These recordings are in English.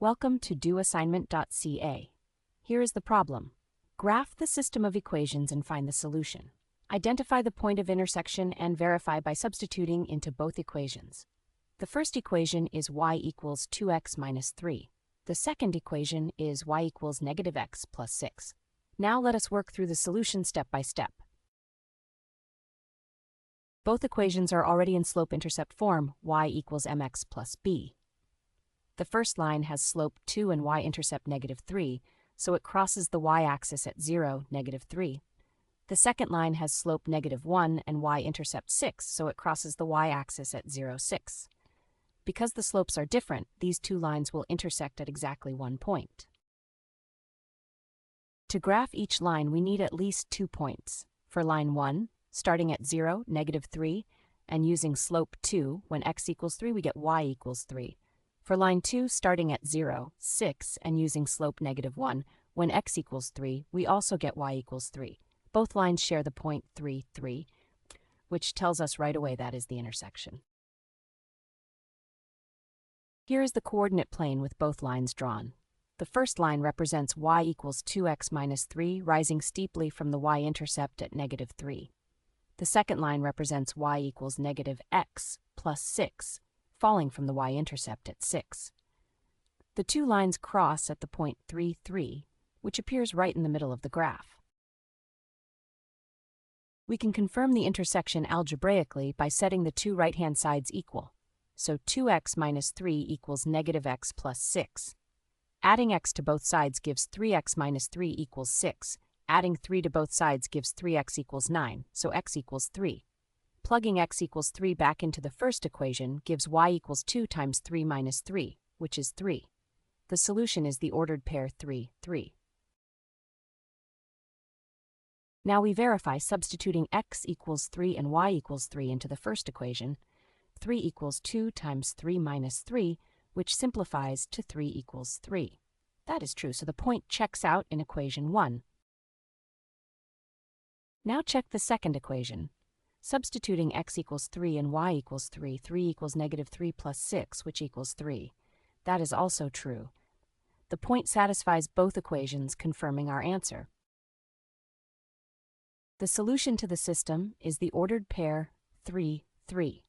Welcome to doassignment-ca. Here is the problem. Graph the system of equations and find the solution. Identify the point of intersection and verify by substituting into both equations. The first equation is y equals 2x minus 3. The second equation is y equals negative x plus 6. Now let us work through the solution step by step. Both equations are already in slope-intercept form, y equals mx plus b. The first line has slope 2 and y-intercept negative 3, so it crosses the y-axis at 0, negative 3. The second line has slope negative 1 and y-intercept 6, so it crosses the y-axis at 0, 6. Because the slopes are different, these two lines will intersect at exactly one point. To graph each line, we need at least 2 points. For line 1, starting at 0, negative 3, and using slope 2, when x equals 3, we get y equals 3. For line 2, starting at 0, 6, and using slope negative 1, when x equals 3, we also get y equals 3. Both lines share the point 3, 3, which tells us right away that is the intersection. Here is the coordinate plane with both lines drawn. The first line represents y equals 2x minus 3, rising steeply from the y-intercept at negative 3. The second line represents y equals negative x plus 6, falling from the y-intercept at 6. The two lines cross at the point 3, 3, which appears right in the middle of the graph. We can confirm the intersection algebraically by setting the two right-hand sides equal. So 2x minus 3 equals negative x plus 6. Adding x to both sides gives 3x minus 3 equals 6. Adding 3 to both sides gives 3x equals 9, so x equals 3. Plugging x equals 3 back into the first equation gives y equals 2 times 3 minus 3, which is 3. The solution is the ordered pair 3, 3. Now we verify substituting x equals 3 and y equals 3 into the first equation. 3 equals 2 times 3 minus 3, which simplifies to 3 equals 3. That is true, so the point checks out in equation 1. Now check the second equation. Substituting x equals 3 and y equals 3, 3 equals negative 3 plus 6, which equals 3. That is also true. The point satisfies both equations, confirming our answer. The solution to the system is the ordered pair 3, 3.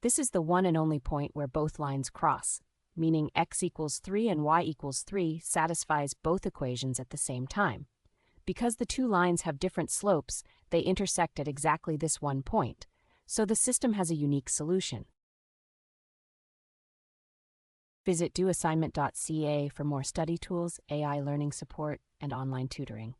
This is the one and only point where both lines cross, meaning x equals 3 and y equals 3 satisfies both equations at the same time. Because the two lines have different slopes, they intersect at exactly this one point, so the system has a unique solution. Visit doassignment.ca for more study tools, AI learning support, and online tutoring.